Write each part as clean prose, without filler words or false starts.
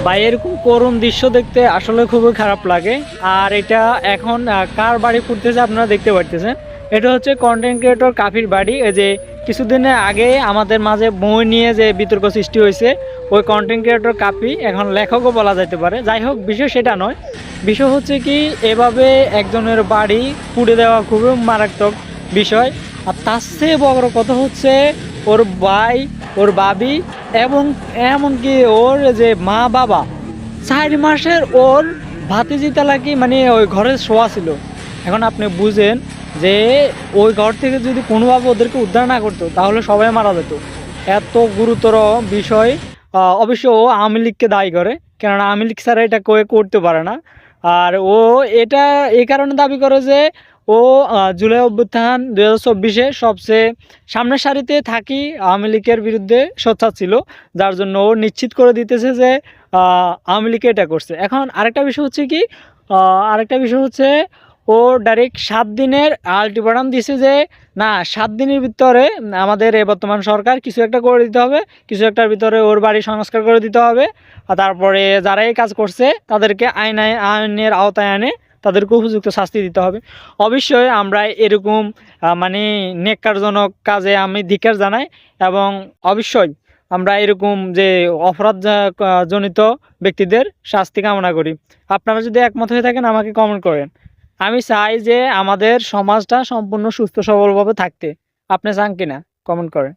বা এরকম করুণ দৃশ্য দেখতে আসলে খুবই খারাপ লাগে। আর এটা এখন কার বাড়ি ফুটতেছে আপনারা দেখতে পারতেছেন। এটা হচ্ছে কন্টেন্ট ক্রিয়েটর কাফির বাড়ি। এই যে কিছুদিনের আগে আমাদের মাঝে বই নিয়ে যে বিতর্ক সৃষ্টি হয়েছে, ওই কন্টেন্ট ক্রিয়েটর কাফি এখন লেখকও বলা যেতে পারে। যাই হোক, বিষয় সেটা নয়। বিষয় হচ্ছে কি, এভাবে একজনের বাড়ি পুড়ে দেওয়া খুবই মারাত্মক বিষয়। আর তার চেয়ে বড় কথা হচ্ছে ওর ভাই, ওর ভাবি এবং এমনকি ওর যে মা বাবা, 4 মাসের ওর ভাতিজি তালাকি মানে ওই ঘরে শোয়া ছিল। এখন আপনি বুঝেন যে ওই ঘর থেকে যদি কোনোভাবে ওদেরকে উদ্ধার না করতো তাহলে সবাই মারা যেত। এত গুরুতর বিষয়। অবশ্য ও আওয়ামী লীগকে দায়ী করে, কেননা আওয়ামী লীগ ছাড়া এটা কেউ করতে পারে না। আর ও এটা এই কারণে দাবি করে যে ও জুলাই অভ্যুত্থান 2024-এ সবচেয়ে সামনের সারিতে থাকি আওয়ামী লীগের বিরুদ্ধে সোচ্চার ছিল, যার জন্য ও নিশ্চিত করে দিতেছে যে আওয়ামী লীগ এটা করছে। এখন আরেকটা বিষয় হচ্ছে ও ডাইরেক্ট 7 দিনের আলটিমেটাম দিছে যে না, 7 দিনের ভিতরে আমাদের এই বর্তমান সরকার কিছু একটা করে দিতে হবে, কিছু একটার ভিতরে ওর বাড়ি সংস্কার করে দিতে হবে। আর তারপরে যারা এই কাজ করছে তাদেরকে আইনের আওতায় আনে তাদেরকে উপযুক্ত শাস্তি দিতে হবে। অবশ্যই আমরা এরকম মানে নেক্কারজনক কাজে আমি ধিক্কার জানাই, এবং অবশ্যই আমরা এরকম যে অপরাধ জনিত ব্যক্তিদের শাস্তি কামনা করি। আপনারা যদি একমত হয়ে থাকেন আমাকে কমেন্ট করেন। আমি চাই যে আমাদের সমাজটা সম্পূর্ণ সুস্থ সবলভাবে থাকতে। আপনি চান কিনা কমেন্ট করেন।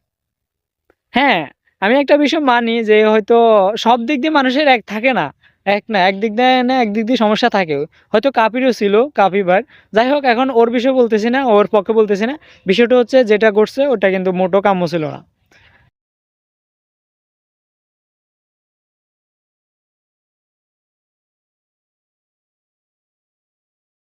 হ্যাঁ, আমি একটা বিষয় মানি যে হয়তো সব দিক দিয়ে মানুষের এক থাকে না। এক না, একদিক দিয়ে না একদিক দিয়ে সমস্যা থাকে। হয়তো কাপিরও ছিল, কাপি ভাই। যাই হোক, এখন ওর বিষয়ে বলতেছি না, ওর পক্ষে বলতেছি না। বিষয়টা হচ্ছে যেটা করছে ওটা কিন্তু মোটো কাম্য ছিল না।